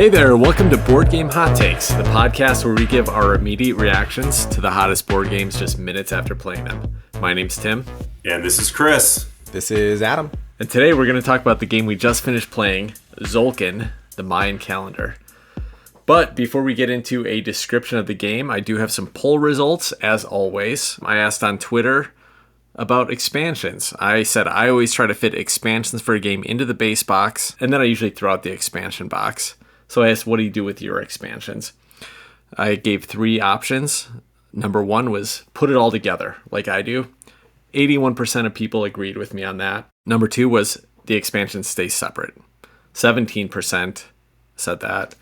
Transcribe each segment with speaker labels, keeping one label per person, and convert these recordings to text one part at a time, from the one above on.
Speaker 1: Hey there, welcome to Board Game Hot Takes, the podcast where we give our immediate reactions to the hottest board games just minutes after playing them. My name's Tim.
Speaker 2: And this is Chris.
Speaker 3: This is Adam.
Speaker 1: And today we're going to talk about the game we just finished playing, Tzolk'in, the Mayan Calendar. But before we get into a description of the game, I do have some poll results, as always. I asked on Twitter about expansions. I said I always try to fit expansions for a game into the base box, and then I usually throw out the expansion box. So I asked, what do you do with your expansions? I gave 3 options. Number 1 was put it all together, like I do. 81% of people agreed with me on that. Number 2 was the expansions stay separate. 17% said that.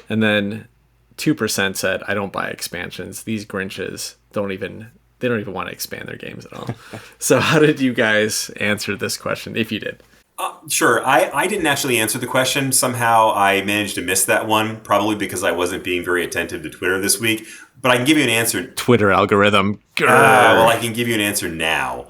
Speaker 1: And then 2% said, I don't buy expansions. These Grinches don't even want to expand their games at all. So how did you guys answer this question, if you did?
Speaker 2: Sure. I didn't actually answer the question. Somehow I managed to miss that one, probably because I wasn't being very attentive to Twitter this week. But I can give you an answer.
Speaker 1: Twitter algorithm.
Speaker 2: Well, I can give you an answer now.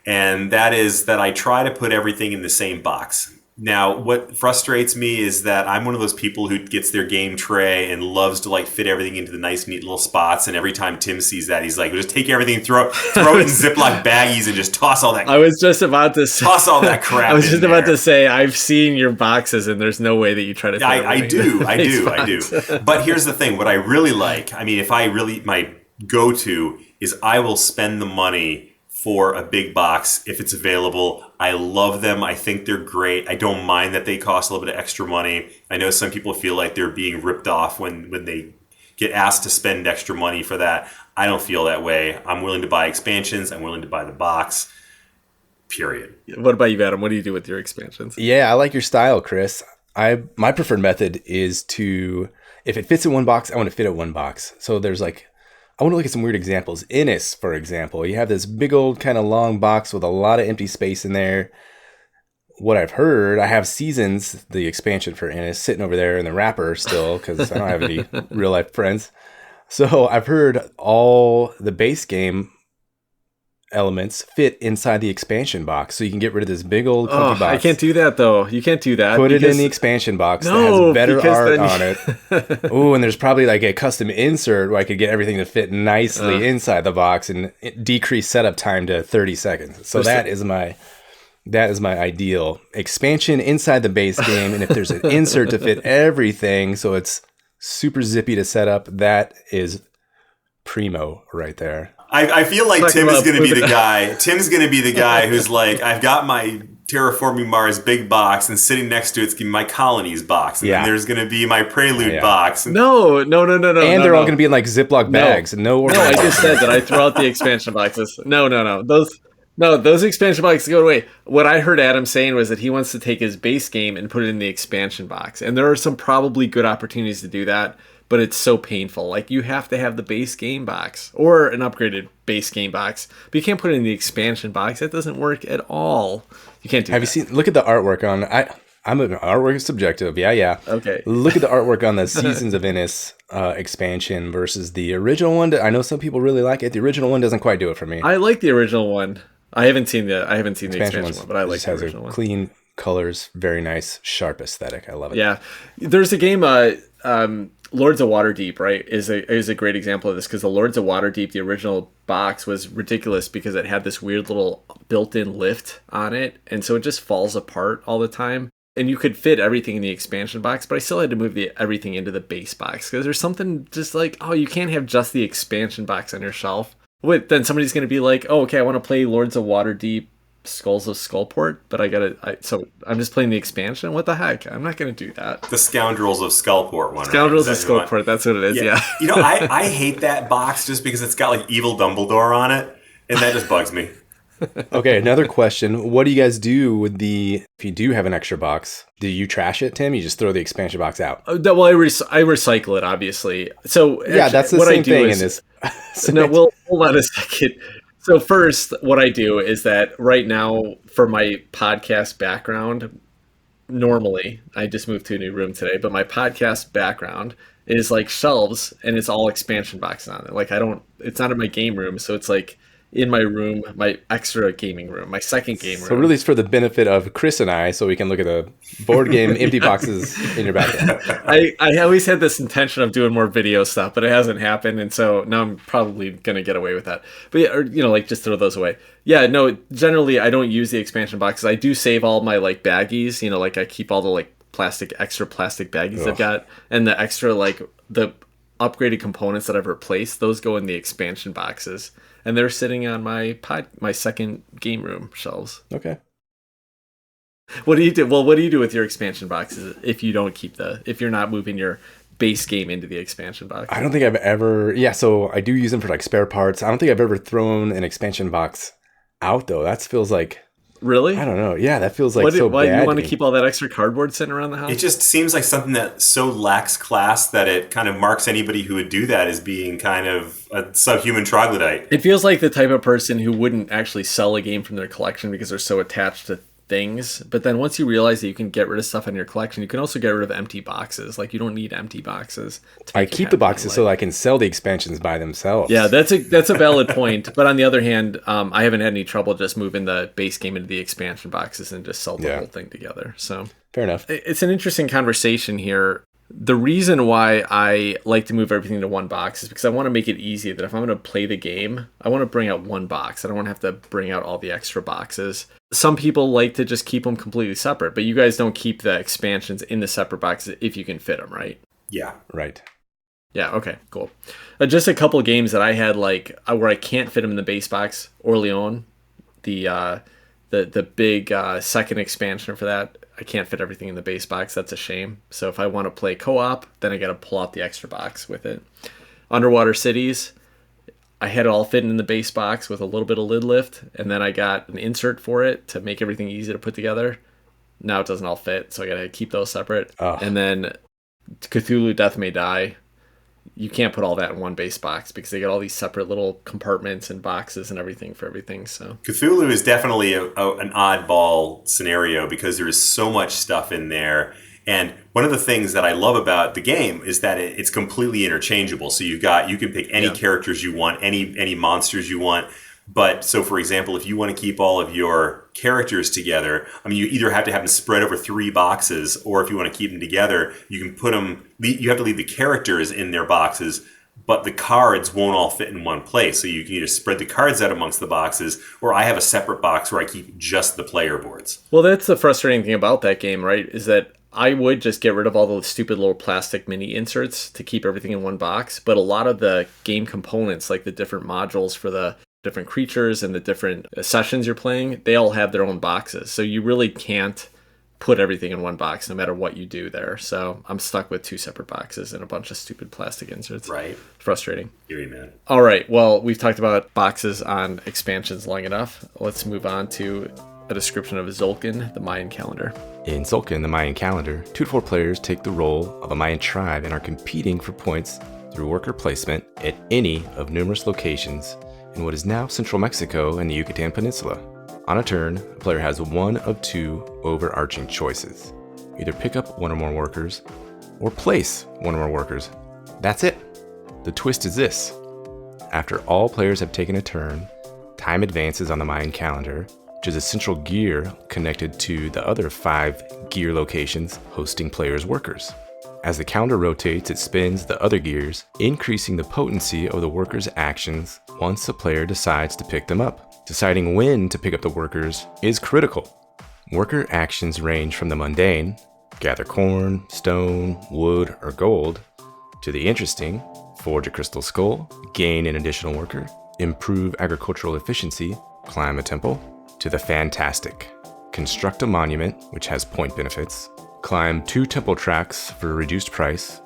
Speaker 2: And that is that I try to put everything in the same box. Now, what frustrates me is that I'm one of those people who gets their game tray and loves to fit everything into the nice, neat little spots. And every time Tim sees that, he's like, just take everything, throw it in Ziploc baggies and just toss all that.
Speaker 1: I was just about to say,
Speaker 2: toss all that crap.
Speaker 1: I was just about to say, I've seen your boxes, and there's no way that you try to.
Speaker 2: I do. But here's the thing: what I really like, my go-to is I will spend the money for a big box if it's available. I love them. I think they're great. I don't mind that they cost a little bit of extra money. I know some people feel like they're being ripped off when they get asked to spend extra money for that. I don't feel that way. I'm willing to buy expansions. I'm willing to buy the box. Period.
Speaker 1: What about you, Adam? What do you do with your expansions?
Speaker 3: Yeah, I like your style, Chris. My preferred method is to, if it fits in one box, I want to fit it in one box. So I want to look at some weird examples. Innis, for example, you have this big old kind of long box with a lot of empty space in there. What I've heard, I have Seasons, the expansion for Innis, sitting over there in the wrapper still because I don't have any real life friends. So I've heard all the base game elements fit inside the expansion box, so you can get rid of this big old clunky box.
Speaker 1: I can't do that though. You can't do that.
Speaker 3: Put it in the expansion box that has better art on it. Oh, and there's probably a custom insert where I could get everything to fit nicely inside the box and decrease setup time to 30 seconds. So that is my ideal expansion inside the base game. And if there's an insert to fit everything, so it's super zippy to set up, that is primo right there.
Speaker 2: I feel like Tim is going to be the guy. Tim's going to be the guy who's like, I've got my Terraforming Mars big box, and sitting next to it's going to be my Colonies box, and then there's going to be my Prelude box.
Speaker 1: No.
Speaker 3: And they're all going to be in Ziploc bags. No,
Speaker 1: I just said that I throw out the expansion boxes. No. Those expansion boxes go away. What I heard Adam saying was that he wants to take his base game and put it in the expansion box, and there are some probably good opportunities to do that. But it's so painful. You have to have the base game box or an upgraded base game box. But you can't put it in the expansion box. That doesn't work at all. You can't do that.
Speaker 3: Have you seen, look at the artwork on, artwork is subjective. Yeah.
Speaker 1: Okay.
Speaker 3: Look at the artwork on the Seasons of Innis expansion versus the original one. I know some people really like it. The original one doesn't quite do it for me.
Speaker 1: I like the original one. I haven't seen the expansion one, but I like the original one.
Speaker 3: Clean colors, very nice, sharp aesthetic. I love it.
Speaker 1: Yeah. There's a game, Lords of Waterdeep, right, is a great example of this, because the Lords of Waterdeep, the original box, was ridiculous because it had this weird little built-in lift on it, and so it just falls apart all the time. And you could fit everything in the expansion box, but I still had to move everything into the base box, because there's something just you can't have just the expansion box on your shelf. Then somebody's going to be like, oh, okay, I want to play Lords of Waterdeep Skulls of Skullport, but so I'm just playing the expansion. What the heck? I'm not going to do that.
Speaker 2: The Scoundrels of Skullport one.
Speaker 1: Scoundrels of Skullport. That's what it is. Yeah.
Speaker 2: I hate that box just because it's got evil Dumbledore on it, and that just bugs me.
Speaker 3: Okay, another question. What do you guys do if you do have an extra box? Do you trash it, Tim? You just throw the expansion box out?
Speaker 1: Well, I recycle it, obviously. So
Speaker 3: yeah, that's the same thing in this.
Speaker 1: No, hold on a second. So first, what I do is that right now, for my podcast background, normally, I just moved to a new room today, but my podcast background is shelves, and it's all expansion boxes on it. It's not in my game room, so it's in my room, my extra gaming room, my second game room.
Speaker 3: So really it's for the benefit of Chris and I, so we can look at the board game empty boxes in your bathroom.
Speaker 1: I always had this intention of doing more video stuff, but it hasn't happened, and so now I'm probably gonna get away with that. But yeah, or, like just throw those away. Yeah, no. Generally, I don't use the expansion boxes. I do save all my like baggies. Like I keep all the like extra plastic baggies I've got, and the extra like the upgraded components that I've replaced. Those go in the expansion boxes, and they're sitting on my second game room shelves.
Speaker 3: Okay.
Speaker 1: What do you do? Well, what do you do with your expansion boxes if you don't if you're not moving your base game into the expansion box?
Speaker 3: I don't think I've ever, so I do use them for like spare parts. I don't think I've ever thrown an expansion box out though. That feels like,
Speaker 1: really?
Speaker 3: I don't know. Yeah, that feels like
Speaker 1: why
Speaker 3: bad.
Speaker 1: Why do you want to keep all that extra cardboard sitting around the house?
Speaker 2: It just seems like something that so lacks class that it kind of marks anybody who would do that as being kind of a subhuman troglodyte.
Speaker 1: It feels like the type of person who wouldn't actually sell a game from their collection because they're so attached to things. But then once you realize that you can get rid of stuff in your collection, you can also get rid of empty boxes. Like you don't need empty boxes.
Speaker 3: I keep the boxes so I can sell the expansions by themselves.
Speaker 1: Yeah, that's a valid point. But on the other hand, I haven't had any trouble just moving the base game into the expansion boxes and just sell the whole thing together. So
Speaker 3: fair enough.
Speaker 1: It's an interesting conversation here. The reason why I like to move everything to one box is because I want to make it easy that if I'm going to play the game, I want to bring out one box. I don't want to have to bring out all the extra boxes. Some people like to just keep them completely separate, but you guys don't keep the expansions in the separate boxes if you can fit them, right?
Speaker 2: Yeah.
Speaker 3: Right.
Speaker 1: Yeah, okay, cool. Just a couple games that I had where I can't fit them in the base box. Orleans, the big second expansion for that. I can't fit everything in the base box. That's a shame. So if I want to play co-op, then I got to pull out the extra box with it. Underwater Cities, I had it all fitting in the base box with a little bit of lid lift, and then I got an insert for it to make everything easy to put together. Now it doesn't all fit, so I got to keep those separate.
Speaker 3: Oh.
Speaker 1: And then Cthulhu Death May Die, you can't put all that in one base box because they got all these separate little compartments and boxes and everything for everything. So
Speaker 2: Cthulhu is definitely an oddball scenario because there is so much stuff in there. And one of the things that I love about the game is that it's completely interchangeable. So you can pick any characters you want, any monsters you want. But so, for example, if you want to keep all of your characters together, I mean, you either have to have them spread over 3 boxes, or if you want to keep them together, you can put them. You have to leave the characters in their boxes, but the cards won't all fit in one place. So you can either spread the cards out amongst the boxes, or I have a separate box where I keep just the player boards.
Speaker 1: Well, that's the frustrating thing about that game, right? Is that I would just get rid of all those stupid little plastic mini inserts to keep everything in one box. But a lot of the game components, like the different modules for the different creatures and the different sessions you're playing, they all have their own boxes. So you really can't put everything in one box no matter what you do there. So I'm stuck with 2 separate boxes and a bunch of stupid plastic inserts.
Speaker 2: Right.
Speaker 1: Frustrating.
Speaker 2: Hear you, man.
Speaker 1: All right. Well, we've talked about boxes on expansions long enough. Let's move on to a description of Tzolk'in, the Mayan calendar.
Speaker 3: In Tzolk'in, the Mayan calendar, 2 to 4 players take the role of a Mayan tribe and are competing for points through worker placement at any of numerous locations in what is now central Mexico and the Yucatan Peninsula. On a turn, a player has one of 2 overarching choices. Either pick up one or more workers, or place one or more workers. That's it. The twist is this. After all players have taken a turn, time advances on the Mayan calendar, which is a central gear connected to the other 5 gear locations hosting players' workers. As the calendar rotates, it spins the other gears, increasing the potency of the workers' actions once a player decides to pick them up. Deciding when to pick up the workers is critical. Worker actions range from the mundane, gather corn, stone, wood, or gold, to the interesting, forge a crystal skull, gain an additional worker, improve agricultural efficiency, climb a temple, to the fantastic, construct a monument, which has point benefits, climb 2 temple tracks for a reduced price,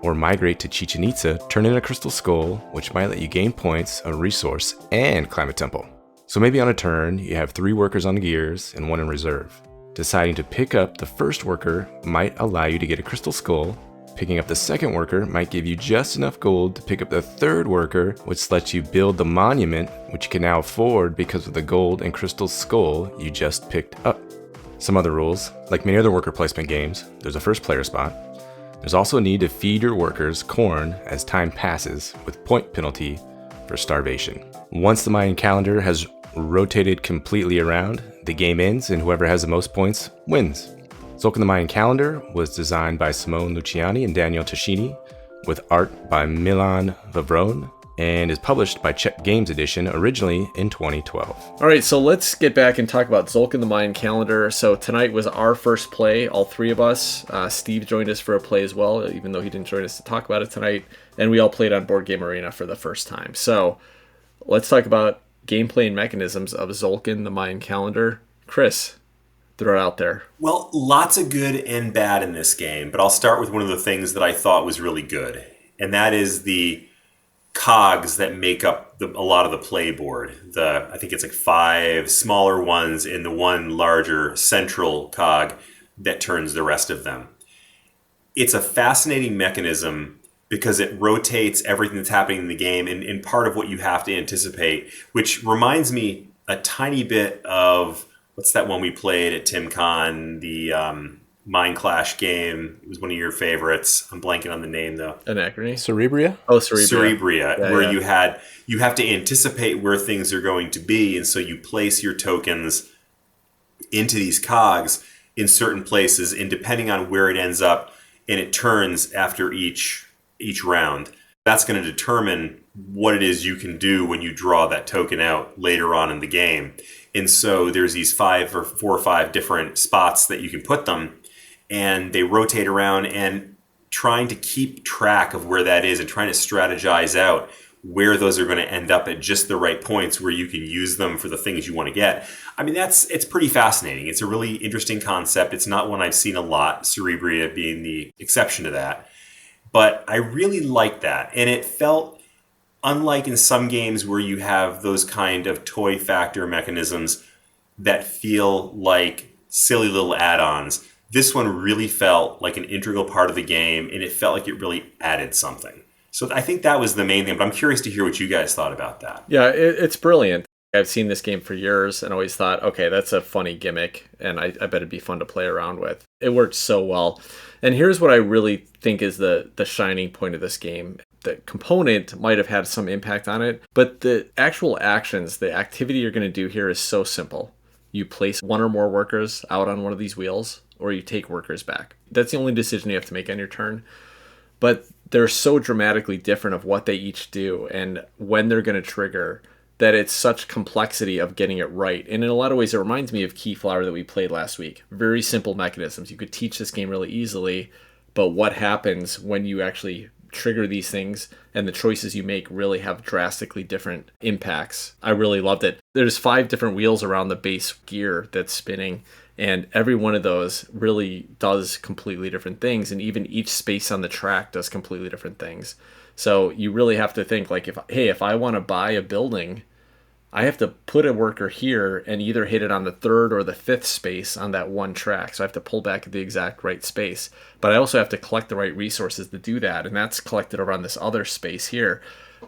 Speaker 3: or migrate to Chichen Itza, turn in a crystal skull, which might let you gain points, a resource, and climb a temple. So maybe on a turn, you have 3 workers on the gears and 1 in reserve. Deciding to pick up the first worker might allow you to get a crystal skull. Picking up the second worker might give you just enough gold to pick up the third worker, which lets you build the monument, which you can now afford because of the gold and crystal skull you just picked up. Some other rules, like many other worker placement games, there's a first player spot. There's also a need to feed your workers corn as time passes with point penalty for starvation. Once the Mayan calendar has rotated completely around, the game ends and whoever has the most points wins. Tzolk'in the Mayan Calendar was designed by Simone Luciani and Daniel Tascini, with art by Milan Vavrone, and is published by Czech Games Edition originally in 2012.
Speaker 1: All right, so let's get back and talk about Tzolk'in the Mayan Calendar. So tonight was our first play, all three of us. Steve joined us for a play as well, even though he didn't join us to talk about it tonight. And we all played on Board Game Arena for the first time. So let's talk about gameplay and mechanisms of Tzolk'in the Mayan Calendar. Chris, throw it out there.
Speaker 2: Well, lots of good and bad in this game, but I'll start with one of the things that I thought was really good, and that is the cogs that make up a lot of the playboard. I think it's like 5 smaller ones and the one larger central cog that turns the rest of them. It's a fascinating mechanism because it rotates everything that's happening in the game and part of what you have to anticipate, which reminds me a tiny bit of, what's that one we played at TimCon, the Mind Clash game? It was one of your favorites. I'm blanking on the name though.
Speaker 1: Anachrony?
Speaker 3: Cerebria?
Speaker 1: Oh, Cerebria.
Speaker 2: Cerebria,
Speaker 1: Yeah,
Speaker 2: where
Speaker 1: yeah.
Speaker 2: you have to anticipate where things are going to be, and so you place your tokens into these cogs in certain places, and depending on where it ends up, and it turns after each round, that's going to determine what it is you can do when you draw that token out later on in the game. And so there's these 4 or 5 different spots that you can put them, and they rotate around, and trying to keep track of where that is and trying to strategize out where those are going to end up at just the right points where you can use them for the things you want to get. I mean, it's pretty fascinating. It's a really interesting concept. It's not one I've seen a lot, Cerebria being the exception to that. But I really like that. And it felt unlike in some games where you have those kind of toy factor mechanisms that feel like silly little add-ons. This one really felt like an integral part of the game, and it felt like it really added something. So I think that was the main thing, but I'm curious to hear what you guys thought about that.
Speaker 1: Yeah, it's brilliant. I've seen this game for years and always thought, okay, that's a funny gimmick, and I bet it'd be fun to play around with. It worked so well. And here's what I really think is the shining point of this game. The component might have had some impact on it, but the actual actions, the activity you're going to do here is so simple. You place one or more workers out on one of these wheels, or you take workers back. That's the only decision you have to make on your turn. But they're so dramatically different of what they each do and when they're going to trigger that it's such complexity of getting it right. And in a lot of ways, it reminds me of Keyflower that we played last week. Very simple mechanisms. You could teach this game really easily, but what happens when you actually trigger these things and the choices you make really have drastically different impacts. I really loved it. There's 5 different wheels around the base gear that's spinning, and every one of those really does completely different things, and even each space on the track does completely different things. So you really have to think like, if I want to buy a building, I have to put a worker here and either hit it on the 3rd or the 5th space on that one track. So I have to pull back at the exact right space. But I also have to collect the right resources to do that, and that's collected around this other space here.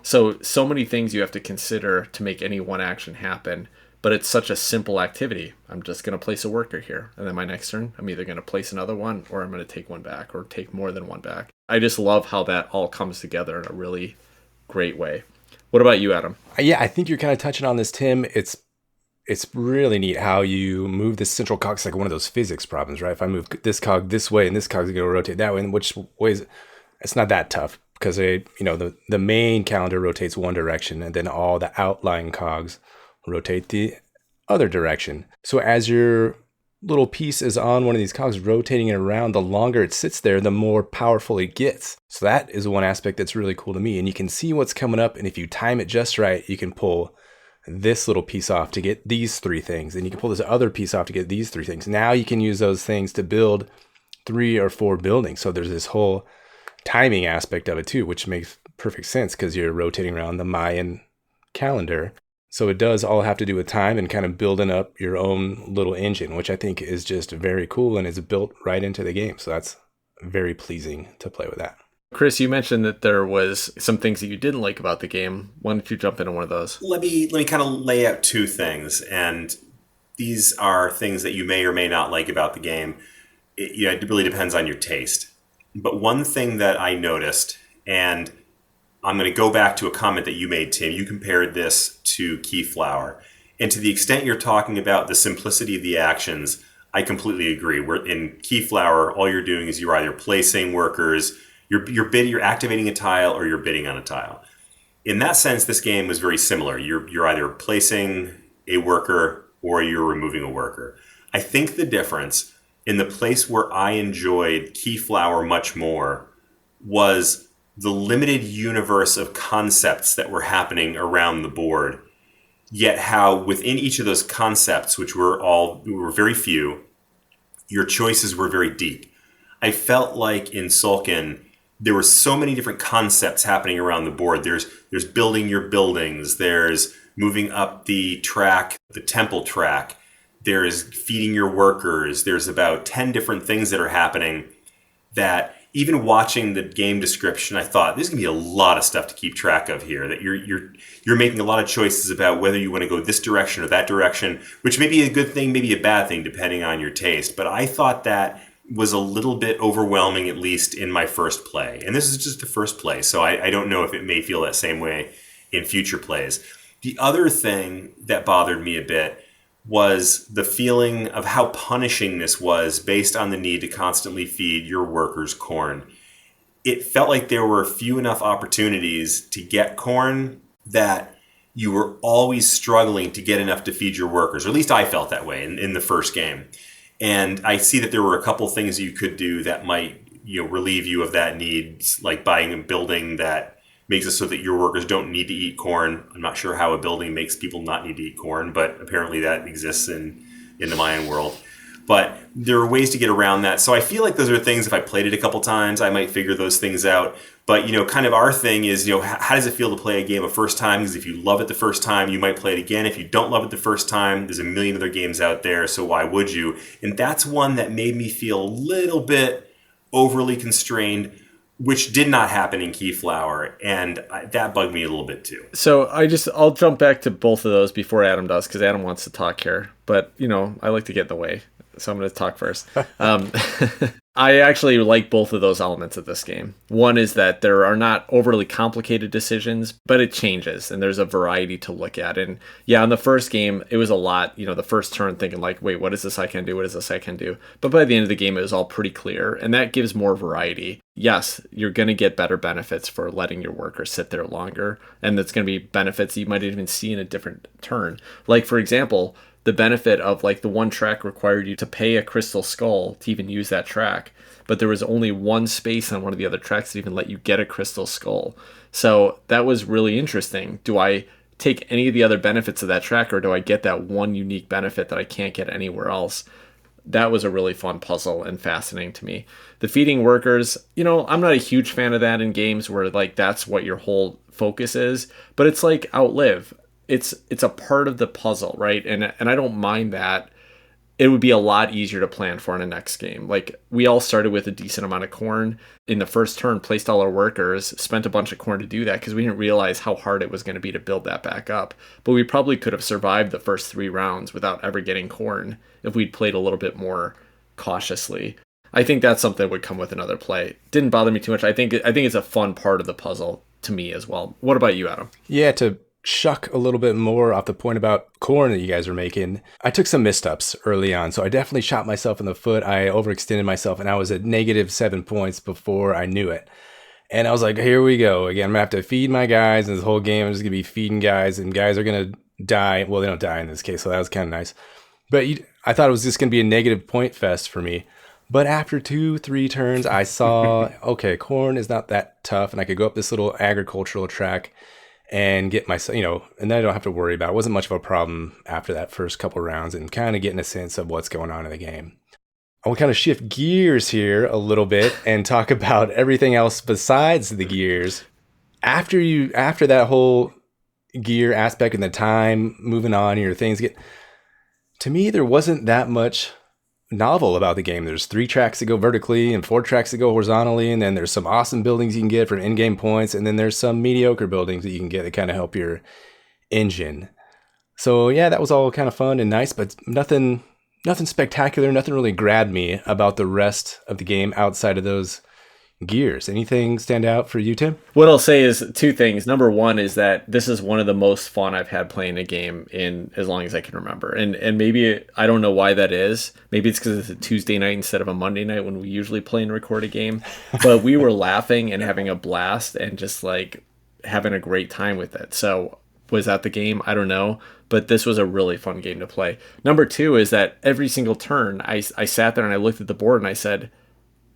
Speaker 1: So many things you have to consider to make any one action happen. But it's such a simple activity. I'm just going to place a worker here. And then my next turn, I'm either going to place another one, or I'm going to take one back, or take more than one back. I just love how that all comes together in a really great way. What about you, Adam?
Speaker 3: Yeah, I think you're kind of touching on this, Tim. It's really neat how you move this central cog. It's like one of those physics problems, right? If I move this cog this way and this cog's going to rotate that way, and which ways, it's not that tough because the main calendar rotates one direction, and then all the outlying cogs rotate the other direction. So as your little piece is on one of these cogs rotating it around, the longer it sits there, the more powerful it gets. So that is one aspect that's really cool to me. And you can see what's coming up, and if you time it just right, you can pull this little piece off to get these 3 things, and you can pull this other piece off to get these 3 things. Now you can use those things to build 3 or 4 buildings. So there's this whole timing aspect of it too, which makes perfect sense because you're rotating around the Mayan calendar. So it does all have to do with time and kind of building up your own little engine, which I think is just very cool and is built right into the game. So that's very pleasing to play with that.
Speaker 1: Chris, you mentioned that there was some things that you didn't like about the game. Why don't you jump into one of those?
Speaker 2: Let me kind of lay out 2 things, and these are things that you may or may not like about the game. It really depends on your taste. But one thing that I noticed, and I'm going to go back to a comment that you made, Tim. You compared this to Keyflower. And to the extent you're talking about the simplicity of the actions, I completely agree. We're in Keyflower, all you're doing is you're either placing workers, you're activating a tile, or you're bidding on a tile. In that sense, this game was very similar. You're either placing a worker or you're removing a worker. I think the difference in the place where I enjoyed Keyflower much more was the limited universe of concepts that were happening around the board. Yet how within each of those concepts, which were very few, your choices were very deep. I felt like in Tzolk'in, there were so many different concepts happening around the board. There's building your buildings. There's moving up the track, the temple track. There's feeding your workers. There's about 10 different things that are happening that even watching the game description, I thought there's going to be a lot of stuff to keep track of here, that you're making a lot of choices about whether you want to go this direction or that direction, which may be a good thing, maybe a bad thing, depending on your taste. But I thought that was a little bit overwhelming, at least in my first play. And this is just the first play, so I don't know if it may feel that same way in future plays. The other thing that bothered me a bit was the feeling of how punishing this was based on the need to constantly feed your workers corn. It felt like there were few enough opportunities to get corn that you were always struggling to get enough to feed your workers, or at least I felt that way in the first game. And I see that there were a couple things you could do that might relieve you of that need, like buying a building that makes it so that your workers don't need to eat corn. I'm not sure how a building makes people not need to eat corn, but apparently that exists in the Mayan world. But there are ways to get around that. So I feel like those are things, if I played it a couple times, I might figure those things out. But, kind of our thing is, how does it feel to play a game a first time? Because if you love it the first time, you might play it again. If you don't love it the first time, there's a million other games out there, so why would you? And that's one that made me feel a little bit overly constrained, which did not happen in Keyflower, and that bugged me a little bit too.
Speaker 1: So I'll jump back to both of those before Adam does, because Adam wants to talk here. But, I like to get in the way, so I'm going to talk first. I actually like both of those elements of this game. One is that there are not overly complicated decisions, but it changes, and there's a variety to look at. And yeah, in the first game, it was a lot, the first turn thinking like, wait, what is this I can do? What is this I can do? But by the end of the game, it was all pretty clear, and that gives more variety. Yes, you're going to get better benefits for letting your workers sit there longer, and that's going to be benefits you might even see in a different turn. Like, for example, the benefit of like the one track required you to pay a crystal skull to even use that track, but there was only one space on one of the other tracks that even let you get a crystal skull. So that was really interesting. Do I take any of the other benefits of that track, or do I get that one unique benefit that I can't get anywhere else? That was a really fun puzzle and fascinating to me. The feeding workers, I'm not a huge fan of that in games where like that's what your whole focus is, but it's like Outlive. It's a part of the puzzle, right? And I don't mind that. It would be a lot easier to plan for in a next game. Like, we all started with a decent amount of corn in the first turn, placed all our workers, spent a bunch of corn to do that because we didn't realize how hard it was going to be to build that back up. But we probably could have survived the first 3 rounds without ever getting corn if we'd played a little bit more cautiously. I think that's something that would come with another play. Didn't bother me too much. I think it's a fun part of the puzzle to me as well. What about you, Adam?
Speaker 3: Yeah, to shuck a little bit more off the point about corn that you guys were making, I took some missteps early on, so I definitely shot myself in the foot. I overextended myself, and I was at -7 points before I knew it. And I was like, here we go again. I'm gonna have to feed my guys, and this whole game I'm just gonna be feeding guys, and guys are gonna die. Well, they don't die in this case, so that was kind of nice. But I thought it was just gonna be a negative point fest for me. But after 2-3 turns, I saw, okay, corn is not that tough, and I could go up this little agricultural track and get myself, and then I don't have to worry about it. It wasn't much of a problem after that first couple rounds and kind of getting a sense of what's going on in the game. I will kind of shift gears here a little bit and talk about everything else besides the gears. After that whole gear aspect and the time moving on, to me, there wasn't that much novel about the game. There's 3 tracks that go vertically and 4 tracks that go horizontally, and then there's some awesome buildings you can get for in-game points, and then there's some mediocre buildings that you can get that kind of help your engine. So yeah, that was all kind of fun and nice, but nothing spectacular. Nothing really grabbed me about the rest of the game outside of those gears. Anything stand out for you, Tim?
Speaker 1: What I'll say is two things. Number one is that this is one of the most fun I've had playing a game in as long as I can remember. And maybe, I don't know why that is. Maybe it's because it's a Tuesday night instead of a Monday night when we usually play and record a game. But we were laughing and having a blast and just like having a great time with it. So was that the game? I don't know. But this was a really fun game to play. Number two is that every single turn, I sat there and I looked at the board and I said,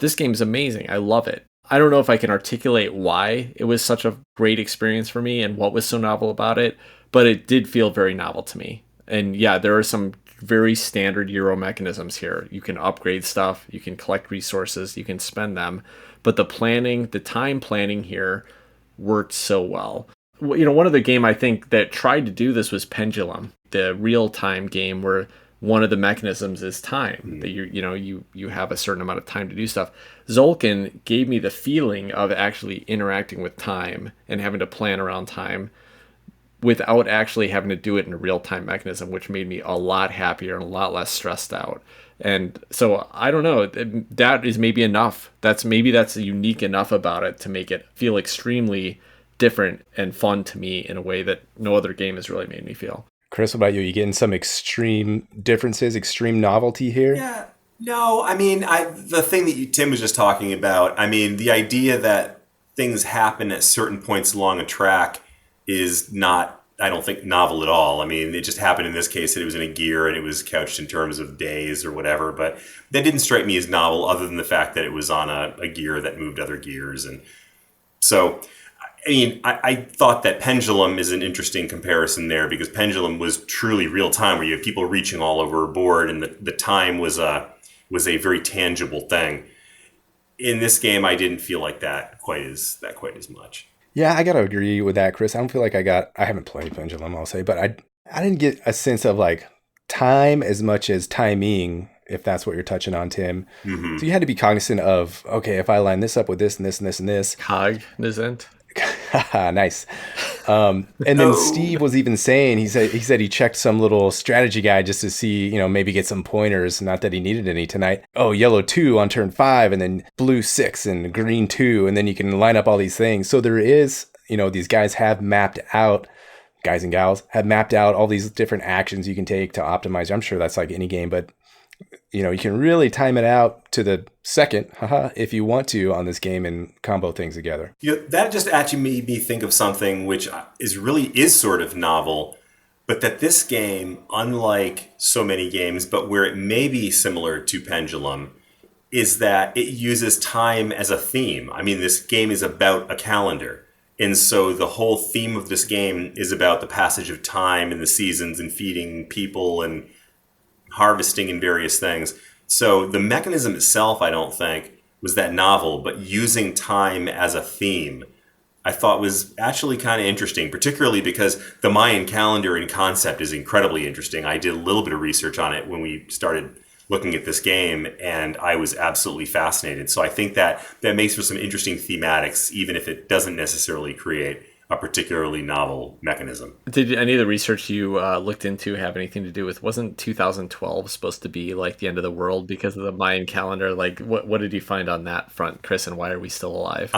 Speaker 1: this game's amazing. I love it. I don't know if I can articulate why it was such a great experience for me and what was so novel about it, but it did feel very novel to me. And yeah, there are some very standard Euro mechanisms here. You can upgrade stuff, you can collect resources, you can spend them, but the planning, the time planning here worked so well. You know, one other game I think that tried to do this was Pendulum, the real-time game where one of the mechanisms is time, that you have a certain amount of time to do stuff. Tzolk'in gave me the feeling of actually interacting with time and having to plan around time without actually having to do it in a real-time mechanism, which made me a lot happier and a lot less stressed out. And so I don't know, that is maybe enough. That's unique enough about it to make it feel extremely different and fun to me in a way that no other game has really made me feel.
Speaker 3: Chris, what about you? You getting some extreme differences, extreme novelty here?
Speaker 2: Yeah. No, I mean, the thing that Tim was just talking about, I mean, the idea that things happen at certain points along a track is not, I don't think, novel at all. I mean, it just happened in this case that it was in a gear and it was couched in terms of days or whatever, but that didn't strike me as novel other than the fact that it was on a gear that moved other gears. And so, I mean, I thought that Pendulum is an interesting comparison there because Pendulum was truly real time, where you have people reaching all over a board, and the time was a very tangible thing. In this game, I didn't feel like that quite as much.
Speaker 3: Yeah, I gotta agree with that, Chris. I don't feel like I haven't played Pendulum, I'll say, but I didn't get a sense of like time as much as timing, if that's what you're touching on, Tim. Mm-hmm. So you had to be cognizant of, okay, if I line this up with this and this and this and this.
Speaker 1: Cognizant.
Speaker 3: Nice. And then Steve was even saying, he said he checked some little strategy guide just to see, maybe get some pointers. Not that he needed any tonight. Oh, yellow 2 on turn 5, and then blue 6 and green 2, and then you can line up all these things. So there is, these guys have mapped out, guys and gals have mapped out all these different actions you can take to optimize. I'm sure that's like any game, but you can really time it out to the second, if you want to, on this game and combo things together.
Speaker 2: That just actually made me think of something which is sort of novel, but that this game, unlike so many games, but where it may be similar to Pendulum, is that it uses time as a theme. I mean, this game is about a calendar. And so the whole theme of this game is about the passage of time and the seasons and feeding people and harvesting and various things. So the mechanism itself, I don't think, was that novel, but using time as a theme, I thought was actually kind of interesting, particularly because the Mayan calendar in concept is incredibly interesting. I did a little bit of research on it when we started looking at this game, and I was absolutely fascinated. So I think that makes for some interesting thematics, even if it doesn't necessarily create a particularly novel mechanism.
Speaker 1: Did any of the research you looked into have anything to do with, wasn't 2012 supposed to be like the end of the world because of the Mayan calendar? Like, what did you find on that front, Chris, and why are we still alive?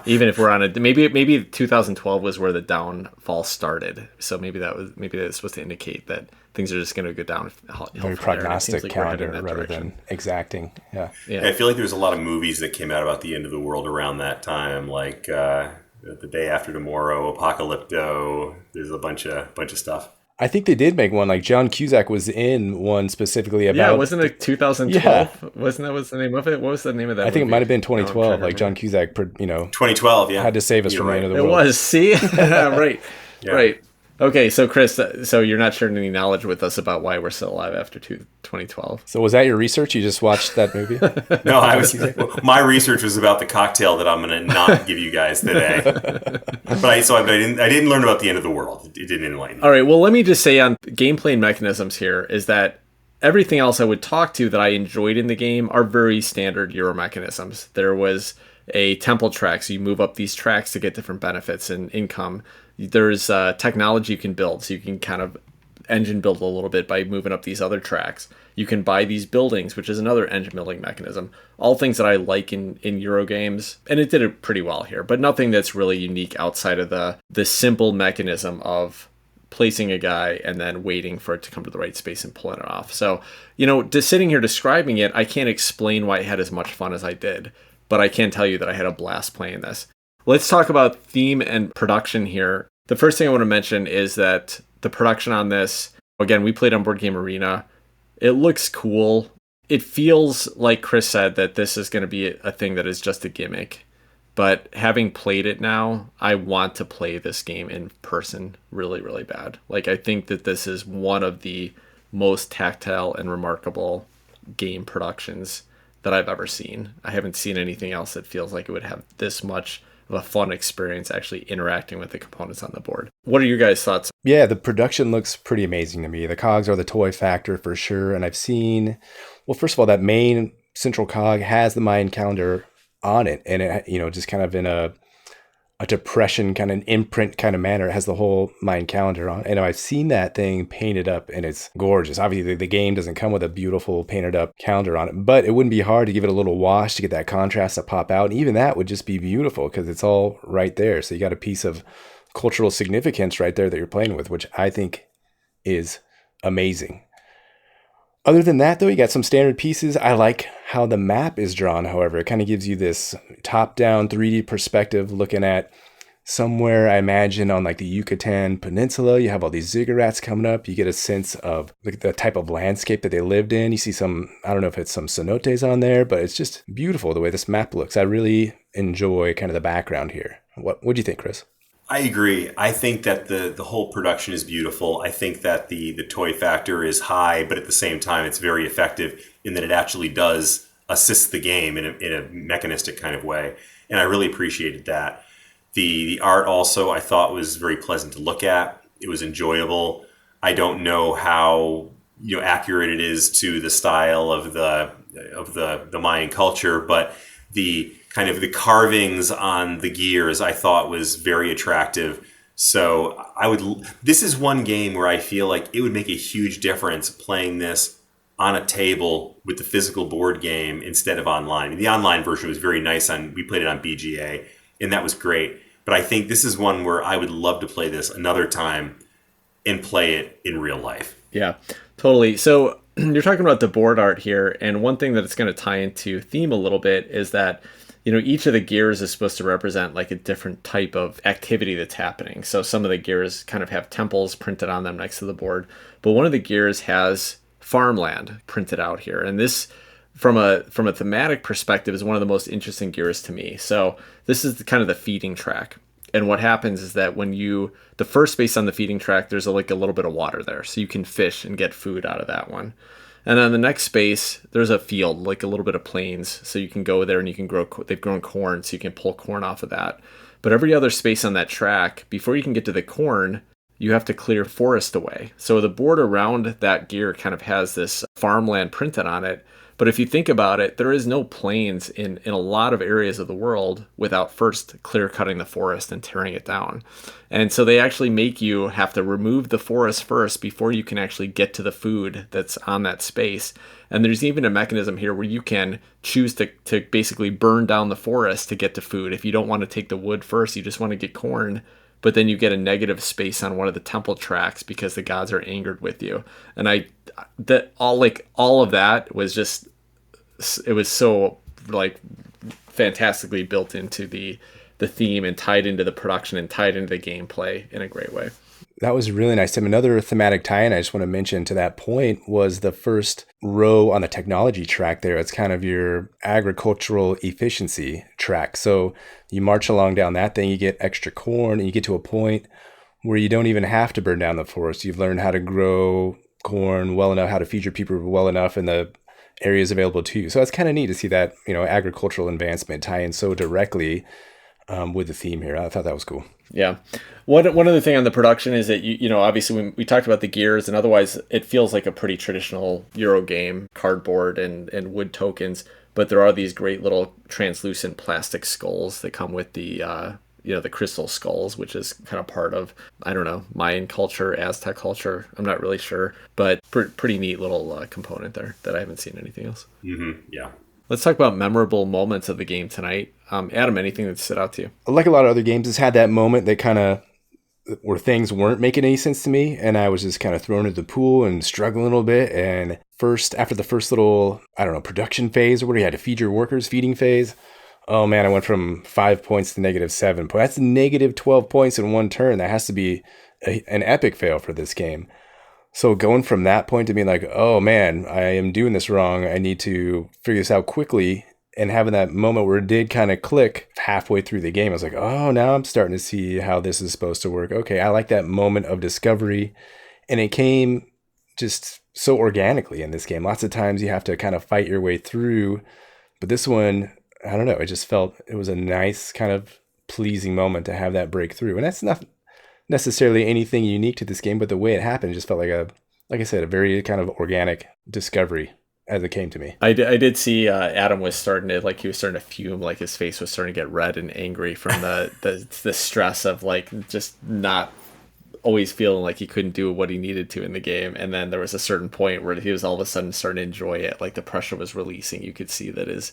Speaker 1: Even if we're on maybe 2012 was where the downfall started. So maybe that was supposed to indicate that things are just going to go down.
Speaker 3: Very prognostic calendar rather than exacting. Yeah.
Speaker 2: I feel like there's a lot of movies that came out about the end of the world around that time, like The Day After Tomorrow, Apocalypto. There's a bunch of stuff.
Speaker 3: I think they did make one. Like John Cusack was in one specifically about. Yeah,
Speaker 1: wasn't it 2012? Yeah. Wasn't that what's the name of it? What was the name of that?
Speaker 3: I think it might have been 2012. Like John Cusack,
Speaker 2: 2012. Yeah,
Speaker 3: had to save us from the end of the world.
Speaker 1: It was. See, right, yeah. Right. Okay, so Chris, you're not sharing any knowledge with us about why we're still alive after 2012.
Speaker 3: So was that your research? You just watched that movie?
Speaker 2: No, my research was about the cocktail that I'm going to not give you guys today. But I didn't learn about the end of the world. It didn't enlighten me.
Speaker 1: All right, well, let me just say on gameplay mechanisms here is that everything else I would talk to that I enjoyed in the game are very standard Euro mechanisms. There was a temple track, so you move up these tracks to get different benefits and income. There's technology you can build, so you can kind of engine build a little bit by moving up these other tracks. You can buy these buildings, which is another engine building mechanism. All things that I like in Euro games, and it did it pretty well here, but nothing that's really unique outside of the simple mechanism of placing a guy and then waiting for it to come to the right space and pulling it off. So, just sitting here describing it, I can't explain why I had as much fun as I did, but I can tell you that I had a blast playing this. Let's talk about theme and production here. The first thing I want to mention is that the production on this, again, we played on Board Game Arena. It looks cool. It feels like Chris said that this is going to be a thing that is just a gimmick. But having played it now, I want to play this game in person really, really bad. Like, I think that this is one of the most tactile and remarkable game productions that I've ever seen. I haven't seen anything else that feels like it would have this much of a fun experience actually interacting with the components on the board. What are your guys' thoughts?
Speaker 3: Yeah, the production looks pretty amazing to me. The cogs are the toy factor for sure. And I've seen, well, first of all, that main central cog has the Mayan calendar on it, and it, just kind of in a depression kind of imprint kind of manner, it has the whole Mayan calendar on. And I've seen that thing painted up, and it's gorgeous. Obviously the game doesn't come with a beautiful painted up calendar on it, but it wouldn't be hard to give it a little wash to get that contrast to pop out. And even that would just be beautiful because it's all right there. So you got a piece of cultural significance right there that you're playing with, which I think is amazing. Other than that, though, you got some standard pieces. I like how the map is drawn, however. It kind of gives you this top-down 3D perspective looking at somewhere, I imagine, on like the Yucatan Peninsula. You have all these ziggurats coming up. You get a sense of the type of landscape that they lived in. You see some, I don't know if it's some cenotes on there, but it's just beautiful the way this map looks. I really enjoy kind of the background here. What do you think, Chris?
Speaker 2: I agree. I think that the whole production is beautiful. I think that the toy factor is high, but at the same time, it's very effective in that it actually does assist the game in a mechanistic kind of way. And I really appreciated that. The art also I thought was very pleasant to look at. It was enjoyable. I don't know how accurate it is to the style of the Mayan culture, but the kind of the carvings on the gears I thought was very attractive. So this is one game where I feel like it would make a huge difference playing this on a table with the physical board game instead of online. The online version was very nice. We played it on BGA, and that was great. But I think this is one where I would love to play this another time and play it in real life.
Speaker 1: Yeah, totally. So you're talking about the board art here, and one thing that it's going to tie into theme a little bit is that each of the gears is supposed to represent like a different type of activity that's happening. So some of the gears kind of have temples printed on them next to the board, but one of the gears has farmland printed out here. And this, from a thematic perspective, is one of the most interesting gears to me. So this is kind of the feeding track. And what happens is that when the first space on the feeding track, there's a little bit of water there. So you can fish and get food out of that one. And on the next space, there's a field, like a little bit of plains. So you can go there and you can they've grown corn, so you can pull corn off of that. But every other space on that track, before you can get to the corn, you have to clear forest away. So the board around that gear kind of has this farmland printed on it. But if you think about it, there is no plains in a lot of areas of the world without first clear cutting the forest and tearing it down. And so they actually make you have to remove the forest first before you can actually get to the food that's on that space. And there's even a mechanism here where you can choose to basically burn down the forest to get to food. If you don't want to take the wood first, you just want to get corn, but then you get a negative space on one of the temple tracks because the gods are angered with you. And all of that was just, it was so fantastically built into the theme and tied into the production and tied into the gameplay in a great way.
Speaker 3: That was really nice, Tim. Another thematic tie-in I just want to mention to that point was the first row on the technology track there. It's kind of your agricultural efficiency track. So you march along down that thing, you get extra corn, and you get to a point where you don't even have to burn down the forest. You've learned how to grow corn well enough, how to feed your people well enough in the areas available to you. So it's kind of neat to see that, agricultural advancement tie in so directly with the theme here. I thought that was cool.
Speaker 1: Yeah. One other thing on the production is that, obviously when we talked about the gears, and otherwise it feels like a pretty traditional Euro game, cardboard and wood tokens, but there are these great little translucent plastic skulls that come with the the crystal skulls, which is kind of part of, I don't know, Mayan culture, Aztec culture. I'm not really sure, but pretty neat little component there that I haven't seen anything else.
Speaker 2: Yeah.
Speaker 1: Let's talk about memorable moments of the game tonight. Adam, anything that stood out to you?
Speaker 3: Like a lot of other games, it's had that moment that kind of where things weren't making any sense to me, and I was just kind of thrown into the pool and struggling a little bit. And after the first little, I don't know, production phase or what, you had to feed your workers, feeding phase. Oh man, I went from 5 points to -7 points. That's negative 12 points in one turn. That has to be an epic fail for this game. So going from that point to being like, oh man, I am doing this wrong. I need to figure this out quickly. And having that moment where it did kind of click halfway through the game, I was like, oh, now I'm starting to see how this is supposed to work. Okay, I like that moment of discovery. And it came just so organically in this game. Lots of times you have to kind of fight your way through. But this one, I don't know, it just felt it was a nice kind of pleasing moment to have that breakthrough. And that's not necessarily anything unique to this game, but the way it happened just felt like I said, a very kind of organic discovery as it came to me.
Speaker 1: I did see Adam was starting to fume, like his face was starting to get red and angry from the stress of like just not always feeling like he couldn't do what he needed to in the game. And then there was a certain point where he was all of a sudden starting to enjoy it. Like the pressure was releasing. You could see that his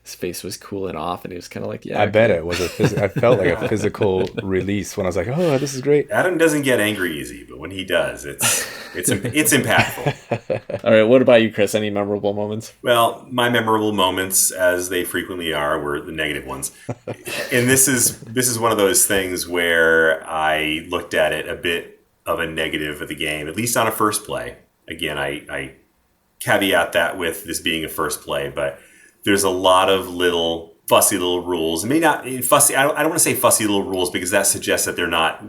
Speaker 1: face was cooling off, and he was kind of like, yeah.
Speaker 3: I bet it was I felt like a physical release when I was like, oh, this is great.
Speaker 2: Adam doesn't get angry easy, but when he does, it's impactful.
Speaker 1: All right, what about you, Chris? Any memorable moments?
Speaker 2: Well, my memorable moments, as they frequently are, were the negative ones. And this is one of those things where I looked at it a bit of a negative of the game, at least on a first play. Again, I caveat that with this being a first play, but there's a lot of fussy little rules. It may not fussy. I don't want to say fussy little rules because that suggests that they're not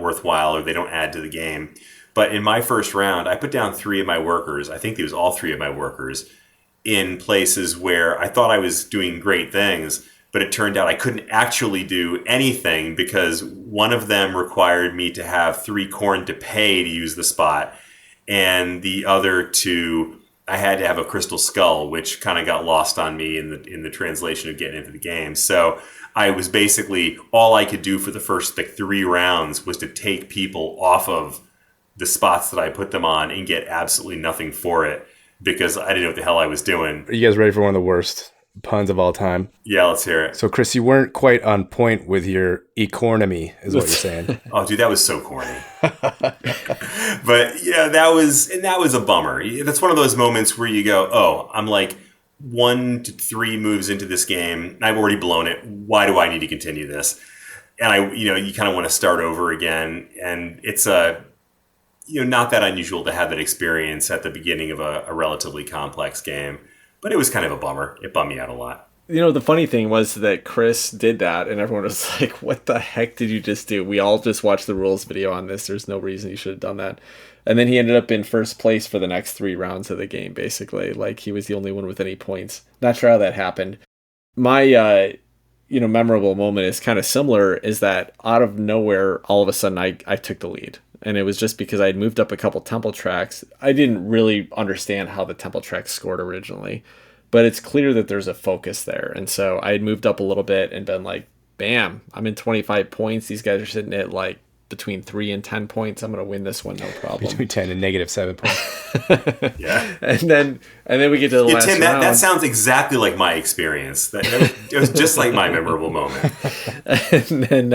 Speaker 2: worthwhile or they don't add to the game. But in my first round, I put down 3 of my workers. I think it was all 3 of my workers in places where I thought I was doing great things, but it turned out I couldn't actually do anything because one of them required me to have 3 corn to pay to use the spot, and the other 2, I had to have a crystal skull, which kind of got lost on me in the translation of getting into the game. So I was basically, all I could do for the first 3 rounds was to take people off of the spots that I put them on and get absolutely nothing for it because I didn't know what the hell I was doing.
Speaker 3: Are you guys ready for one of the worst puns of all time?
Speaker 2: Yeah, let's hear it.
Speaker 3: So, Chris, you weren't quite on point with your economy, is what you're saying.
Speaker 2: Oh, dude, that was so corny. But yeah, that was a bummer. That's one of those moments where you go, oh, I'm like 1 to 3 moves into this game, and I've already blown it. Why do I need to continue this? And you kind of want to start over again. And it's not that unusual to have that experience at the beginning of a relatively complex game. But it was kind of a bummer. It bummed me out a lot.
Speaker 1: The funny thing was that Chris did that, and everyone was like, what the heck did you just do? We all just watched the rules video on this. There's no reason you should have done that. And then he ended up in first place for the next 3 rounds of the game, basically. Like, he was the only one with any points. Not sure how that happened. My, memorable moment is kind of similar, is that out of nowhere, all of a sudden, I took the lead. And it was just because I had moved up a couple temple tracks. I didn't really understand how the temple tracks scored originally, but it's clear that there's a focus there. And so I had moved up a little bit and been like, bam, I'm in 25 points. These guys are sitting at like between 3 and 10 points. I'm going to win this one, no problem.
Speaker 3: Between 10 and -7 points.
Speaker 2: Yeah.
Speaker 1: And then we get to the last
Speaker 2: Tim,
Speaker 1: round.
Speaker 2: that sounds exactly like my experience. It was just like my memorable moment.
Speaker 1: and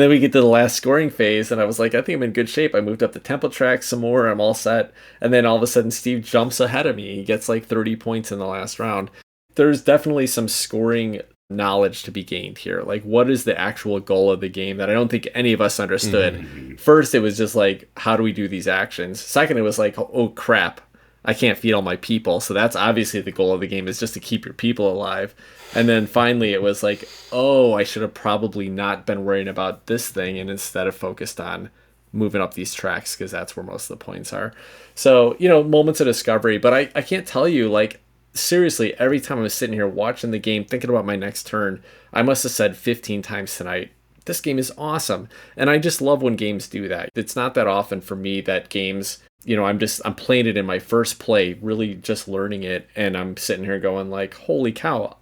Speaker 1: then we get to the last scoring phase, and I was like, I think I'm in good shape. I moved up the temple track some more. I'm all set. And then all of a sudden, Steve jumps ahead of me. He gets like 30 points in the last round. There's definitely some scoring knowledge to be gained here. Like, what is the actual goal of the game that I don't think any of us understood? Mm-hmm. First, it was just like, how do we do these actions? Second, it was like, oh crap, I can't feed all my people. So that's obviously the goal of the game, is just to keep your people alive. And then finally, it was like, oh, I should have probably not been worrying about this thing and instead have focused on moving up these tracks, because that's where most of the points are. So, moments of discovery. But I can't tell you, like, seriously, every time I was sitting here watching the game, thinking about my next turn, I must have said 15 times tonight, this game is awesome. And I just love when games do that. It's not that often for me that games, I'm playing it in my first play, really just learning it. And I'm sitting here going like, holy cow,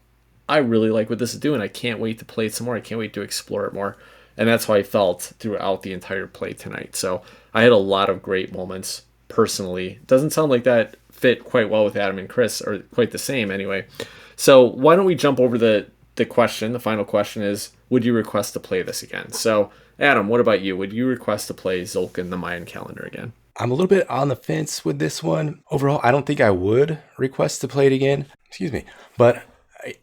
Speaker 1: I really like what this is doing. I can't wait to play it some more. I can't wait to explore it more. And that's how I felt throughout the entire play tonight. So I had a lot of great moments personally. Doesn't sound like that fit quite well with Adam and Chris, or quite the same anyway. So why don't we jump over the question? The final question is, would you request to play this again? So Adam, what about you? Would you request to play Tzolk'in, the Mayan Calendar again?
Speaker 3: I'm a little bit on the fence with this one. Overall, I don't think I would request to play it again. Excuse me. But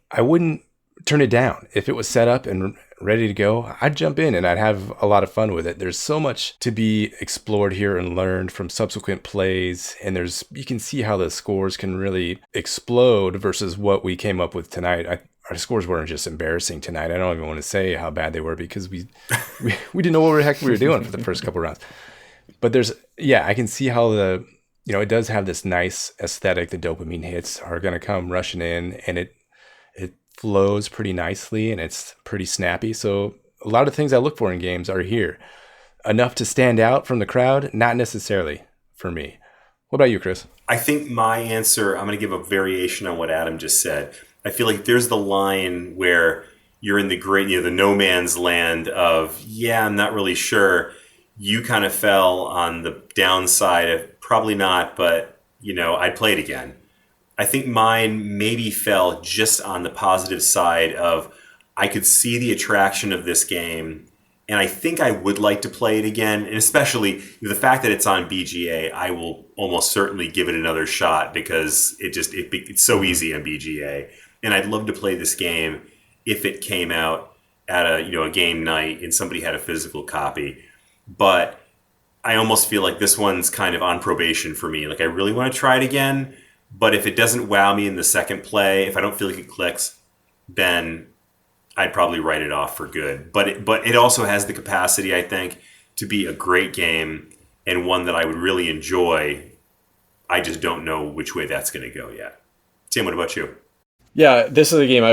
Speaker 3: I wouldn't turn it down. If it was set up and ready to go, I'd jump in and I'd have a lot of fun with it. There's so much to be explored here and learned from subsequent plays. And you can see how the scores can really explode versus what we came up with tonight. Our scores weren't just embarrassing tonight. I don't even want to say how bad they were because we didn't know what the heck we were doing for the first couple rounds. But I can see how it does have this nice aesthetic. The dopamine hits are going to come rushing in, and it flows pretty nicely and it's pretty snappy. So a lot of things I look for in games are here. Enough to stand out from the crowd? Not necessarily for me. What about you, Chris?
Speaker 2: I think my answer, I'm going to give a variation on what Adam just said. I feel like there's the line where you're in the no man's land of, I'm not really sure. You kind of fell on the downside of probably not, but, I'd play it again. I think mine maybe fell just on the positive side of I could see the attraction of this game, and I think I would like to play it again. And especially the fact that it's on BGA, I will almost certainly give it another shot because it's so easy on BGA. And I'd love to play this game if it came out at a game night and somebody had a physical copy. But I almost feel like this one's kind of on probation for me. Like I really want to try it again. But if it doesn't wow me in the second play, if I don't feel like it clicks, then I'd probably write it off for good. But it also has the capacity, I think, to be a great game and one that I would really enjoy. I just don't know which way that's going to go yet. Tim, what about you?
Speaker 1: Yeah, this is a game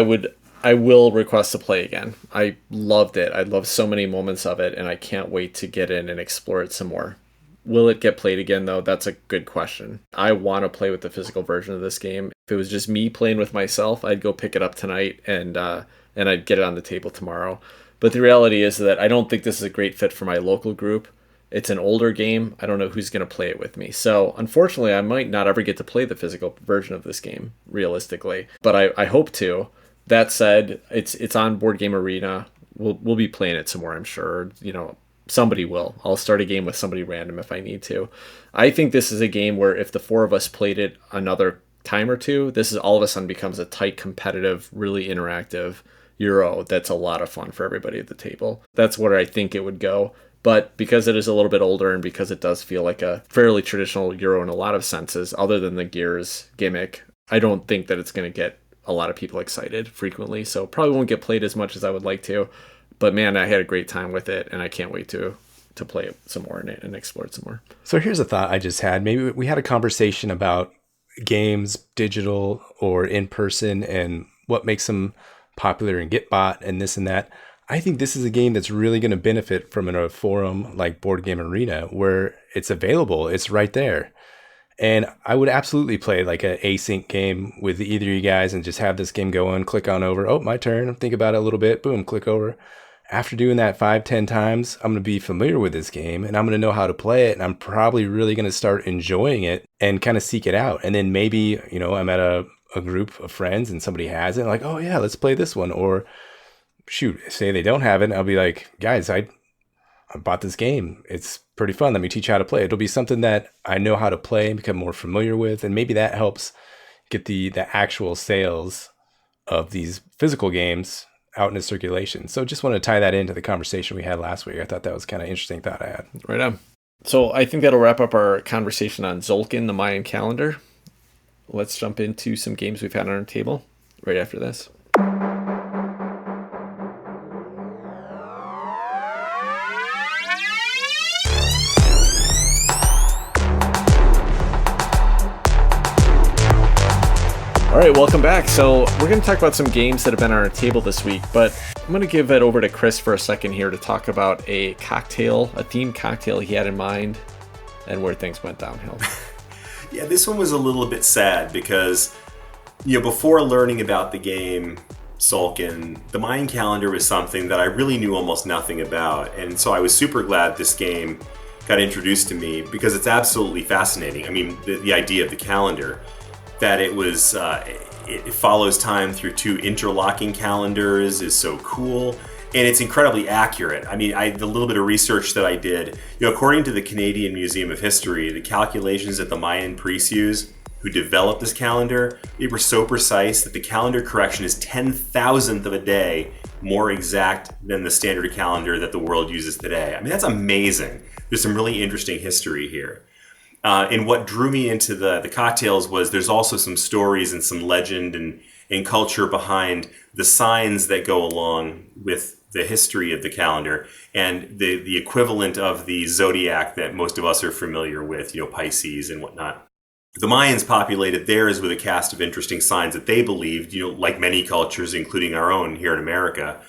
Speaker 1: I will request to play again. I loved it. I loved so many moments of it, and I can't wait to get in and explore it some more. Will it get played again, though? That's a good question. I want to play with the physical version of this game. If it was just me playing with myself, I'd go pick it up tonight and I'd get it on the table tomorrow. But the reality is that I don't think this is a great fit for my local group. It's an older game. I don't know who's going to play it with me. So unfortunately, I might not ever get to play the physical version of this game, realistically. But I hope to. That said, it's on Board Game Arena. We'll be playing it some more, I'm sure. Somebody will. I'll start a game with somebody random if I need to. I think this is a game where if the four of us played it another time or two, this is all of a sudden becomes a tight, competitive, really interactive Euro that's a lot of fun for everybody at the table. That's where I think it would go. But because it is a little bit older and because it does feel like a fairly traditional Euro in a lot of senses, other than the Gears gimmick, I don't think that it's going to get a lot of people excited frequently. So probably won't get played as much as I would like to. But man, I had a great time with it, and I can't wait to play it some more and explore it some more.
Speaker 3: So here's a thought I just had. Maybe we had a conversation about games, digital or in person, and what makes them popular and get bought and this and that. I think this is a game that's really going to benefit from a forum like Board Game Arena where it's available. It's right there. And I would absolutely play like an async game with either of you guys and just have this game going, click on over. Oh, my turn. Think about it a little bit. Boom, click over. After doing that 5-10 times, I'm going to be familiar with this game and I'm going to know how to play it. And I'm probably really going to start enjoying it and kind of seek it out. And then maybe, I'm at a group of friends and somebody has it. Like, oh yeah, let's play this one. Or shoot, say they don't have it. I'll be like, guys, I bought this game. It's pretty fun. Let me teach you how to play. It'll be something that I know how to play and become more familiar with. And maybe that helps get the actual sales of these physical games out into circulation. So just want to tie that into the conversation we had last week. I thought that was kind of interesting thought I had.
Speaker 1: Right on. So I think that'll wrap up our conversation on Tzolk'in, the Mayan Calendar. Let's jump into some games we've had on our table right after this. All right, welcome back. So we're going to talk about some games that have been on our table this week, but I'm going to give it over to Chris for a second here to talk about a themed cocktail he had in mind and where things went downhill.
Speaker 2: Yeah, this one was a little bit sad because, before learning about the game, Tzolk'in, the Mayan calendar was something that I really knew almost nothing about. And so I was super glad this game got introduced to me because it's absolutely fascinating. I mean, the idea of the calendar, that it was, it follows time through 2 interlocking calendars is so cool. And it's incredibly accurate. I mean, the little bit of research that I did, according to the Canadian Museum of History, the calculations that the Mayan priests used, who developed this calendar, they were so precise that the calendar correction is 10,000th of a day more exact than the standard calendar that the world uses today. I mean, that's amazing. There's some really interesting history here. And what drew me into the cocktails was there's also some stories and some legend and culture behind the signs that go along with the history of the calendar and the equivalent of the zodiac that most of us are familiar with, Pisces and whatnot. The Mayans populated theirs with a cast of interesting signs that they believed, like many cultures, including our own here in America,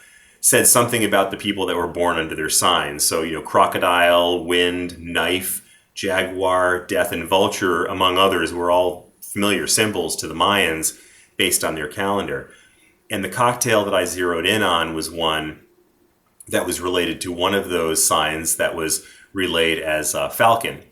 Speaker 2: said something about the people that were born under their signs. So, crocodile, wind, knife, jaguar, death, and vulture, among others, were all familiar symbols to the Mayans based on their calendar. And the cocktail that I zeroed in on was one that was related to one of those signs that was relayed as falcon.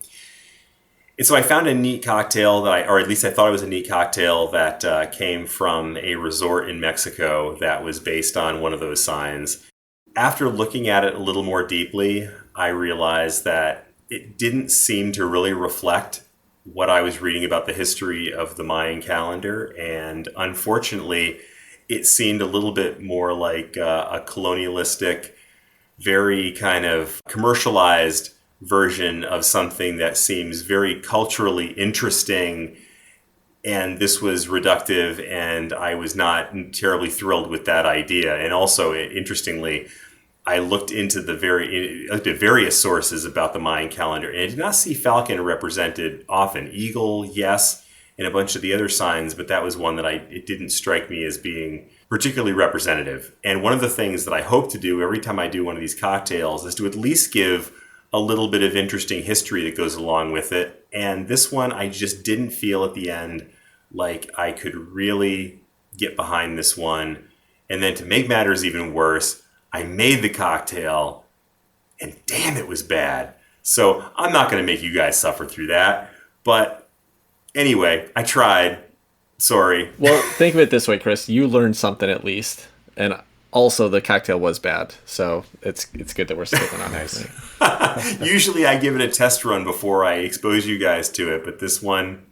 Speaker 2: And so I found a neat cocktail or at least I thought it was a neat cocktail that came from a resort in Mexico that was based on one of those signs. After looking at it a little more deeply, I realized that it didn't seem to really reflect what I was reading about the history of the Mayan calendar. And unfortunately, it seemed a little bit more like a colonialistic, very kind of commercialized version of something that seems very culturally interesting. And this was reductive, and I was not terribly thrilled with that idea. And also, interestingly, I looked into various sources about the Mayan calendar, and I did not see falcon represented often. Eagle, yes, and a bunch of the other signs, but that was one that it didn't strike me as being particularly representative. And one of the things that I hope to do every time I do one of these cocktails is to at least give a little bit of interesting history that goes along with it. And this one, I just didn't feel at the end like I could really get behind this one. And then to make matters even worse, I made the cocktail and damn, it was bad. So I'm not going to make you guys suffer through that. But anyway, I tried. Sorry.
Speaker 1: Well, think of it this way, Chris. You learned something at least. And also the cocktail was bad. So it's good that we're sticking on it.
Speaker 2: Usually I give it a test run before I expose you guys to it. But this one,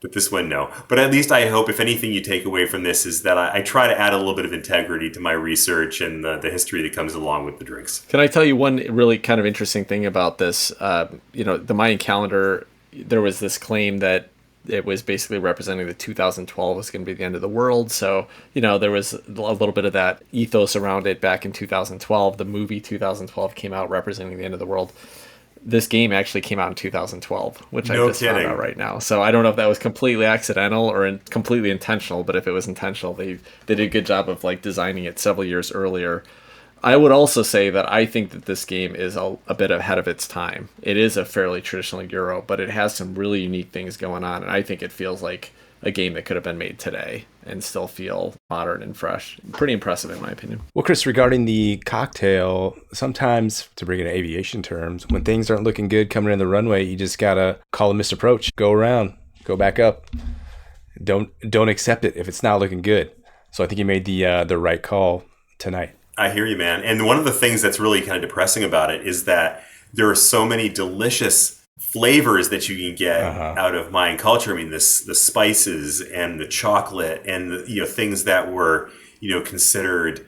Speaker 2: no. But at least I hope, if anything you take away from this, is that I try to add a little bit of integrity to my research and the history that comes along with the drinks.
Speaker 1: Can I tell you one really kind of interesting thing about this? The Mayan calendar, there was this claim that it was basically representing that 2012 was going to be the end of the world. So, there was a little bit of that ethos around it back in 2012. The movie 2012 came out representing the end of the world. This game actually came out in 2012, which I just found out right now. So I don't know if that was completely accidental or completely intentional, but if it was intentional, they did a good job of designing it several years earlier. I would also say that I think that this game is a bit ahead of its time. It is a fairly traditional Euro, but it has some really unique things going on, and I think it feels like a game that could have been made today and still feel modern and fresh. Pretty impressive, in my opinion.
Speaker 3: Well, Chris, regarding the cocktail, sometimes, to bring it in aviation terms, when things aren't looking good coming in the runway, you just gotta call a missed approach, go around, go back up. Don't accept it if it's not looking good. So I think you made the right call tonight.
Speaker 2: I hear you, man. And one of the things that's really kind of depressing about it is that there are so many delicious flavors that you can get out of Mayan culture. I mean, the spices and the chocolate and the things that were considered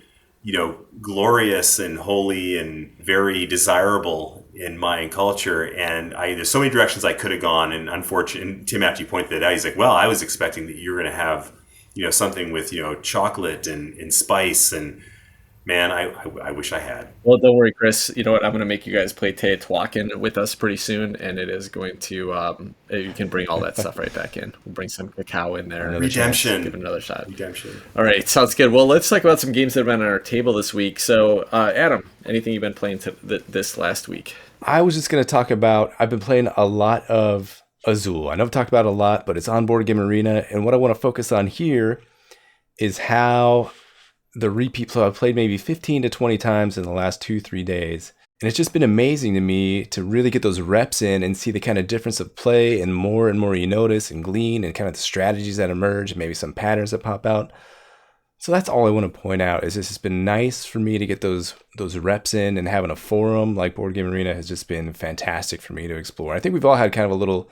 Speaker 2: glorious and holy and very desirable in Mayan culture. And there's so many directions I could have gone. And unfortunately, Tim, after you pointed that out, he's like, well, I was expecting that you were going to have something with chocolate and spice and. Man, I wish I had.
Speaker 1: Well, don't worry, Chris. You know what? I'm going to make you guys play Tzolk'in with us pretty soon, and it is going to. You can bring all that stuff right back in. We'll bring some cacao in there.
Speaker 2: Redemption.
Speaker 1: Give it another shot.
Speaker 2: Redemption.
Speaker 1: All right, sounds good. Well, let's talk about some games that have been on our table this week. So, Adam, anything you've been playing this last week?
Speaker 3: I was just going to talk about. I've been playing a lot of Azul. I know I've talked about it a lot, but it's on Board Game Arena, and what I want to focus on here is how the repeat play. I've played maybe 15 to 20 times in the last 2-3 days. And it's just been amazing to me to really get those reps in and see the kind of difference of play and more you notice and glean and kind of the strategies that emerge, maybe some patterns that pop out. So that's all I want to point out is it's been nice for me to get those reps in, and having a forum like Board Game Arena has just been fantastic for me to explore. I think we've all had kind of a little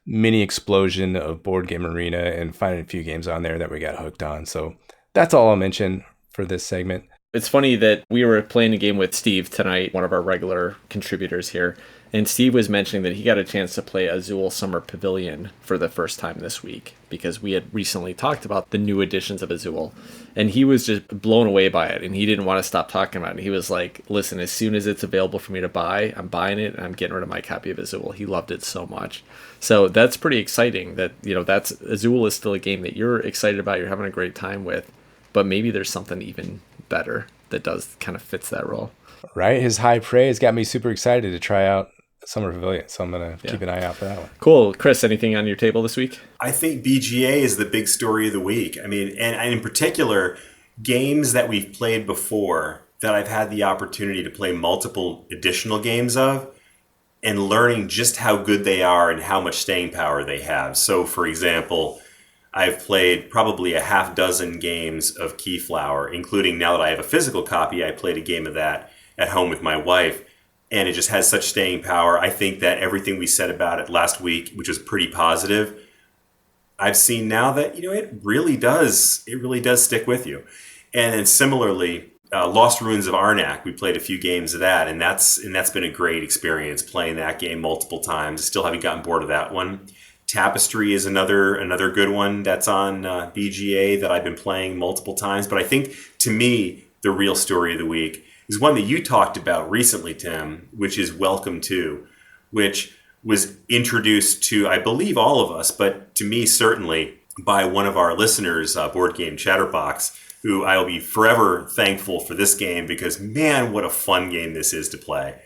Speaker 3: mini explosion of Board Game Arena and finding a few games on there that we got hooked on. So that's all I'll mention for this segment.
Speaker 1: It's funny that we were playing a game with Steve tonight, one of our regular contributors here, and Steve was mentioning that he got a chance to play Azul Summer Pavilion for the first time this week because we had recently talked about the new editions of Azul, and he was just blown away by it, and he didn't want to stop talking about it. He was like, listen, as soon as it's available for me to buy, I'm buying it, and I'm getting rid of my copy of Azul. He loved it so much. So that's pretty exciting that, that's Azul is still a game that you're excited about, you're having a great time with, but maybe there's something even better that does kind of fits that role.
Speaker 3: Right? His high praise got me super excited to try out Summer Pavilion, so I'm going to keep an eye out for that one.
Speaker 1: Cool. Chris, anything on your table this week?
Speaker 2: I think BGA is the big story of the week. I mean, and in particular, games that we've played before that I've had the opportunity to play multiple additional games of, and learning just how good they are and how much staying power they have. So, for example, I've played probably a half dozen games of Keyflower, including, now that I have a physical copy, I played a game of that at home with my wife, and it just has such staying power. I think that everything we said about it last week, which was pretty positive, I've seen now that, it really does stick with you. And then similarly, Lost Ruins of Arnak, we played a few games of that, and that's been a great experience playing that game multiple times. Still haven't gotten bored of that one. Tapestry is another good one that's on BGA that I've been playing multiple times. But I think, to me, the real story of the week is one that you talked about recently, Tim, which is Welcome To, which was introduced to, I believe, all of us, but to me, certainly, by one of our listeners, Board Game Chatterbox, who I'll be forever thankful for this game because, man, what a fun game this is to play.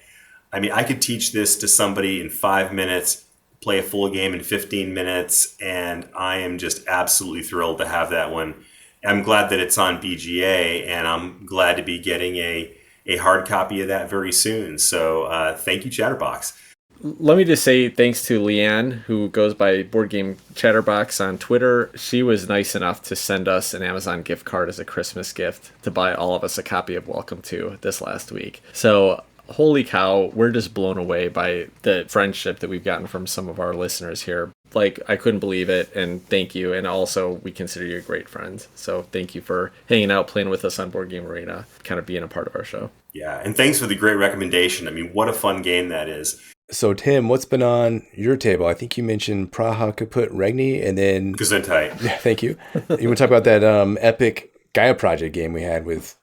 Speaker 2: I mean, I could teach this to somebody in 5 minutes, play a full game in 15 minutes, and I am just absolutely thrilled to have that one. I'm glad that it's on BGA, and I'm glad to be getting a hard copy of that very soon. So thank you, Chatterbox.
Speaker 1: Let me just say thanks to Leanne, who goes by Board Game Chatterbox on Twitter. She was nice enough to send us an Amazon gift card as a Christmas gift to buy all of us a copy of Welcome To this last week. So holy cow, we're just blown away by the friendship that we've gotten from some of our listeners here. Like, I couldn't believe it, and thank you. And also, we consider you a great friend. So thank you for hanging out, playing with us on Board Game Arena, kind of being a part of our show.
Speaker 2: Yeah, and thanks for the great recommendation. I mean, what a fun game that is.
Speaker 3: So, Tim, what's been on your table? I think you mentioned Praga Caput Regni, and then...
Speaker 2: Gesundheit.
Speaker 3: Yeah, thank you. You want to talk about that epic Gaia Project game we had with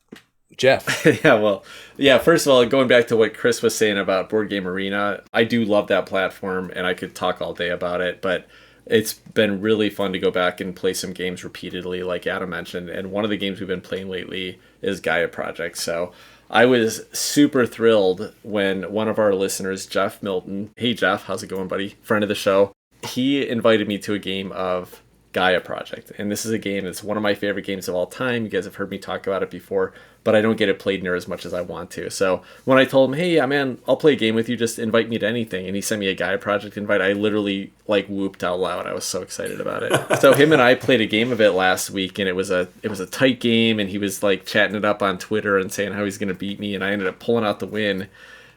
Speaker 3: Jeff?
Speaker 1: First of all, going back to what Chris was saying about Board Game Arena, I do love that platform, and I could talk all day about it, but it's been really fun to go back and play some games repeatedly, like Adam mentioned, and one of the games we've been playing lately is Gaia Project, so I was super thrilled when one of our listeners, Jeff Milton, hey Jeff, how's it going, buddy? Friend of the show. He invited me to a game of Gaia Project. And this is a game that's one of my favorite games of all time. You guys have heard me talk about it before, but I don't get it played near as much as I want to. So when I told him, hey, yeah, man, I'll play a game with you, just invite me to anything. And he sent me a Gaia Project invite. I literally whooped out loud. I was so excited about it. So him and I played a game of it last week, and it was a tight game, and he was chatting it up on Twitter and saying how he's going to beat me, and I ended up pulling out the win.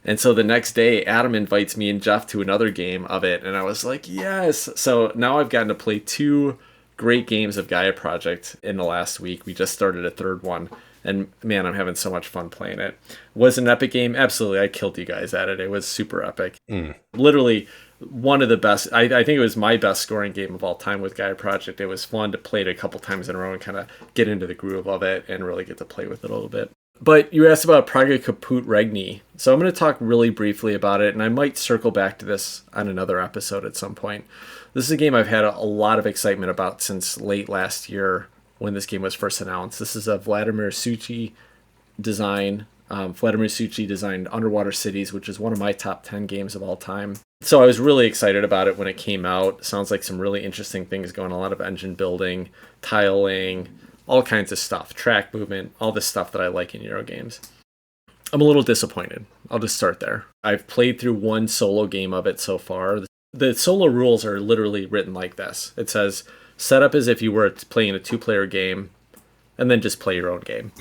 Speaker 1: And so the next day, Adam invites me and Jeff to another game of it, and I was like, yes! So now I've gotten to play 2 great games of Gaia Project in the last week. We just started a third one, and man, I'm having so much fun playing it. Was it an epic game? Absolutely. I killed you guys at it. It was super epic. Literally one of the best. I think it was my best scoring game of all time with Gaia Project. It was fun to play it a couple times in a row and kind of get into the groove of it and really get to play with it a little bit. But you asked about Praga Caput Regni. So I'm going to talk really briefly about it, and I might circle back to this on another episode at some point. This is a game I've had a lot of excitement about since late last year when this game was first announced. This is a Vladimir Suchy design. Vladimir Suchy designed Underwater Cities, which is one of my top 10 games of all time. So I was really excited about it when it came out. Sounds like some really interesting things going on, a lot of engine building, tiling, all kinds of stuff, track movement, all this stuff that I like in Euro games. I'm a little disappointed. I'll just start there. I've played through one solo game of it so far. The solo rules are literally written like this. It says, set up as if you were playing a 2-player game, and then just play your own game.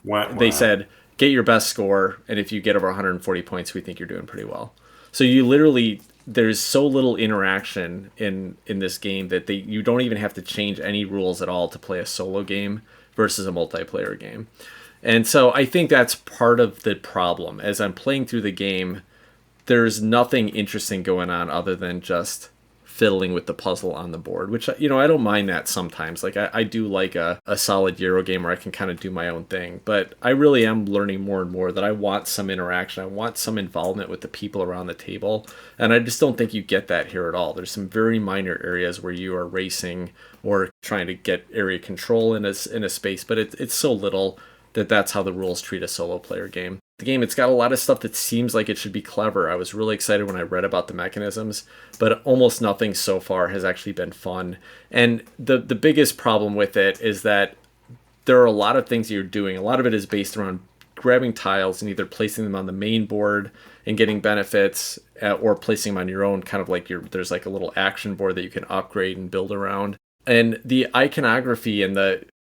Speaker 2: Wow.
Speaker 1: They said, get your best score, and if you get over 140 points, we think you're doing pretty well. So you literally, there's so little interaction in this game that you don't even have to change any rules at all to play a solo game versus a multiplayer game. And so I think that's part of the problem. As I'm playing through the game, there's nothing interesting going on other than just fiddling with the puzzle on the board, which, I don't mind that sometimes. Like, I do like a solid Euro game where I can kind of do my own thing. But I really am learning more and more that I want some interaction. I want some involvement with the people around the table. And I just don't think you get that here at all. There's some very minor areas where you are racing or trying to get area control in a space, but it's so little that's how the rules treat a solo player game. The game, it's got a lot of stuff that seems like it should be clever. I was really excited when I read about the mechanisms, but almost nothing so far has actually been fun. And the biggest problem with it is that there are a lot of things you're doing. A lot of it is based around grabbing tiles and either placing them on the main board and getting benefits, or placing them on your own, kind of like there's like a little action board that you can upgrade and build around. And the iconography and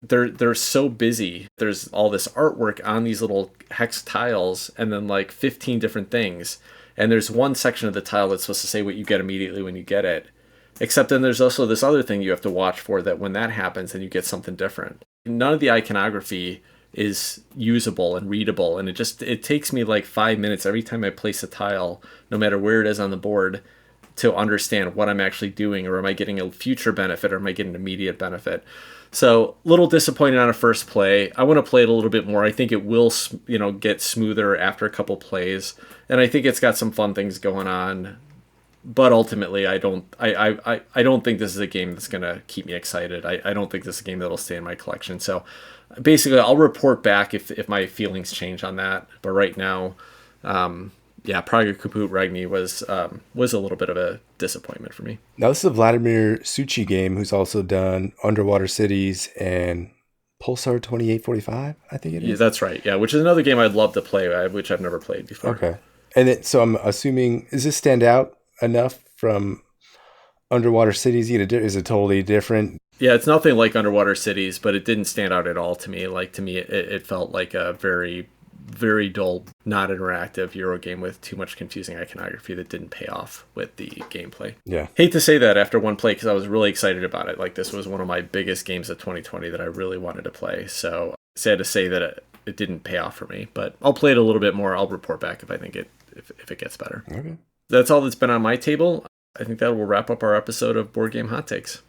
Speaker 1: they're so busy. There's all this artwork on these little hex tiles and then like 15 different things. And there's one section of the tile that's supposed to say what you get immediately when you get it. Except then there's also this other thing you have to watch for, that when that happens, then you get something different. None of the iconography is usable and readable. And it takes me like 5 minutes every time I place a tile, no matter where it is on the board, to understand what I'm actually doing, or am I getting a future benefit, or am I getting an immediate benefit? So a little disappointed on a first play. I want to play it a little bit more. I think it will, get smoother after a couple plays, and I think it's got some fun things going on. But ultimately, I don't think this is a game that's going to keep me excited. I don't think this is a game that'll stay in my collection. So basically, I'll report back if my feelings change on that. But right now, Praga Caput Regni was a little bit of a disappointment for me.
Speaker 3: Now, this is a Vladimir Suchi game, who's also done Underwater Cities and Pulsar 2845, I think it is.
Speaker 1: Yeah, that's right. Yeah, which is another game I'd love to play, which I've never played before.
Speaker 3: Okay. And so I'm assuming, does this stand out enough from Underwater Cities? Is it totally different?
Speaker 1: Yeah, it's nothing like Underwater Cities, but it didn't stand out at all to me. Like, to me, it felt like a very, very dull, not interactive Euro game with too much confusing iconography that didn't pay off with the gameplay.
Speaker 3: Yeah.
Speaker 1: Hate to say that after one play, because I was really excited about it. Like, this was one of my biggest games of 2020 that I really wanted to play. So sad to say that it didn't pay off for me, but I'll play it a little bit more. I'll report back if I think if it gets better.
Speaker 3: Okay.
Speaker 1: That's all that's been on my table. I think that will wrap up our episode of Board Game Hot Takes.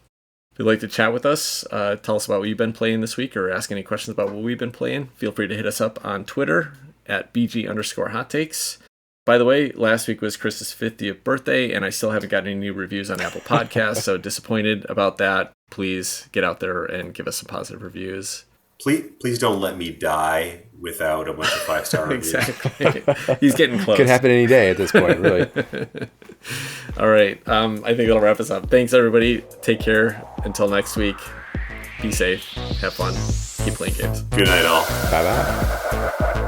Speaker 1: If you'd like to chat with us, tell us about what you've been playing this week, or ask any questions about what we've been playing, feel free to hit us up on Twitter at BG_Hot Takes. By the way, last week was Chris's 50th birthday, and I still haven't gotten any new reviews on Apple Podcasts, so disappointed about that. Please get out there and give us some positive reviews.
Speaker 2: Please don't let me die without a bunch of 5-star reviews.
Speaker 1: Exactly. He's getting close.
Speaker 3: Could happen any day at this point, really.
Speaker 1: All right. I think that'll wrap us up. Thanks, everybody. Take care. Until next week, be safe. Have fun. Keep playing games.
Speaker 2: Good night, all.
Speaker 3: Bye-bye.